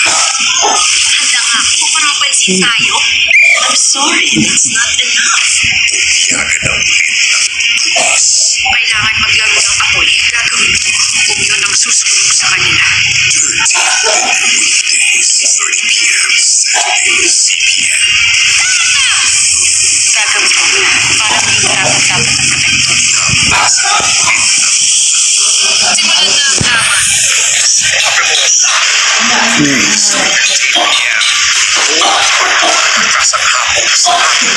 Handa nga ako para mapansin tayo. I'm sorry, that's not enough. Kailangan maglaro ng apoy. Gagawin ko kung yun ang susunod sa kanila. 30 p.m. Saturday, CPN. Gagawin ko para maging dapat ng gabi. Simulan na ang kama. 17 p.m. Kasanghamong sa ating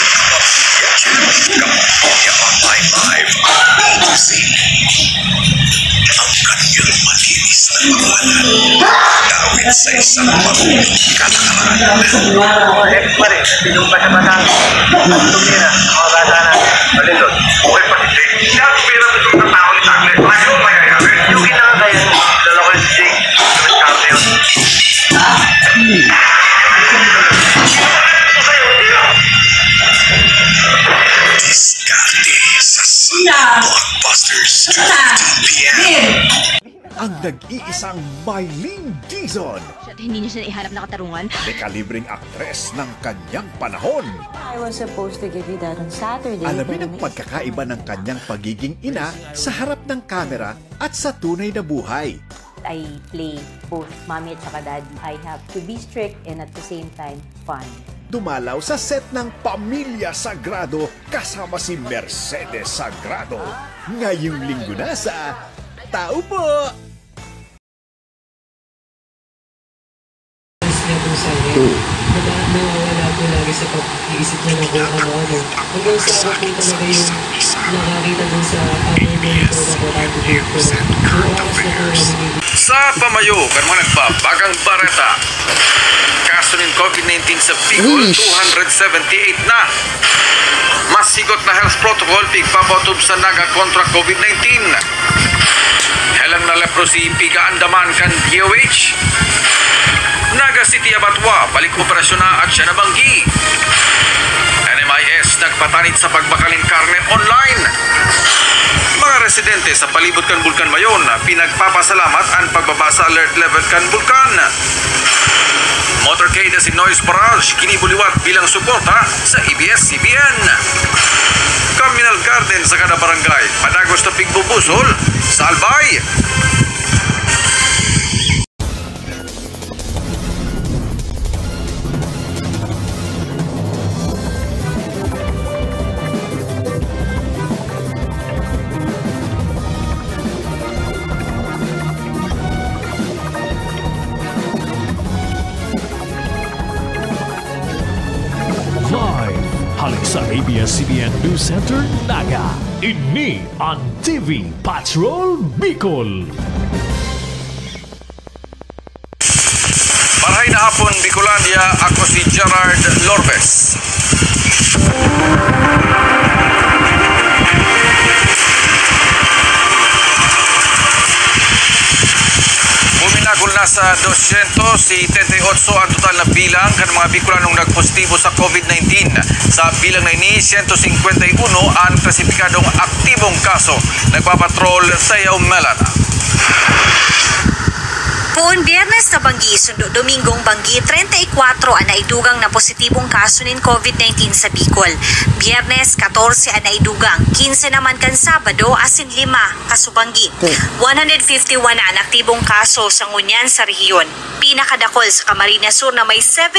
Kapamilya Online Live. A-to-Z. Ang kanyang malinis na pangalan. Dawit sa isang marunong kalakaran. Pare, pinumpa sa mata. Tumira, mga bata na. Malilot. Okay pa si Jake. Siya ang tumira sa isang tao ni Taglet. Ayaw mayayari. Yung kinakaya yung dalawa ni Jake. Yung champion. Diskarte sa Blockbusters 15 p.m. Ang nag-iisang Mylene Dizon, Hindi niya siya ihanap na katarungan. dekalibreng aktres ng kanyang panahon. I was supposed to give you that on Saturday. Alamin ang pagkakaiba ng kanyang pagiging ina sa harap ng kamera at sa tunay na buhay. I play both mommy at saka daddy. I have to be strict and at the same time fun. Dumalaw sa set ng Pamilya Sagrado kasama si Mercedes Sagrado. Ngayong linggo na sa Tao Po! Nawawala po lagi sa pag-iisip niya na kung ano-ano. Hanggang sa ako po talaga yung nakakita dun sa pamilya ko na porado dito. Yung oras na po namin. Sa pamayo, kan mga nagbabagang bareta. Kaso ng COVID-19 sa Bicol, 278 na. Masigot na health protocol, pigpapatub sa naga kontra COVID-19. Helang na leprosy, piga-andaman kan DOH. Naga City Abatwa, balik operasyon na at siya nabanggi. NMIS nagpatanit sa pagbakaling karne online. Mga residente sa palibot kan Bulkan Mayon, pinagpapasalamat ang pagbaba sa alert level kan Bulkan. Motorcade si Noise Barrage, kinibuliwat bilang suporta sa ABS-CBN. Communal Garden sa kada barangay, padagos na pigbubusol sa Albay. Halik sa ABS-CBN News Center, Naga. Ini ang TV Patrol Bicol. Marahay na hapon, Bicolandia. Ako si Gerard Lorbes. Buminagol na sa 278 ang total na bilang kan mga Bicolanong nagpositibo sa COVID-19. Sa bilang na ini, 151 ang klasipikadong aktibong kaso. Nagpapatrol sa Yaumelana. Buon Biyernes na banggi, sundo Domingong banggi, 34 ang naidugang na positibong kaso ng COVID-19 sa Bicol. Biyernes, 14 ang naidugang, 15 naman kan Sabado, asin 5 kasubanggi. 151 ang aktibong kaso sa ngunyan sa rehiyon. Pinakadakol sa Camarines Sur na may 7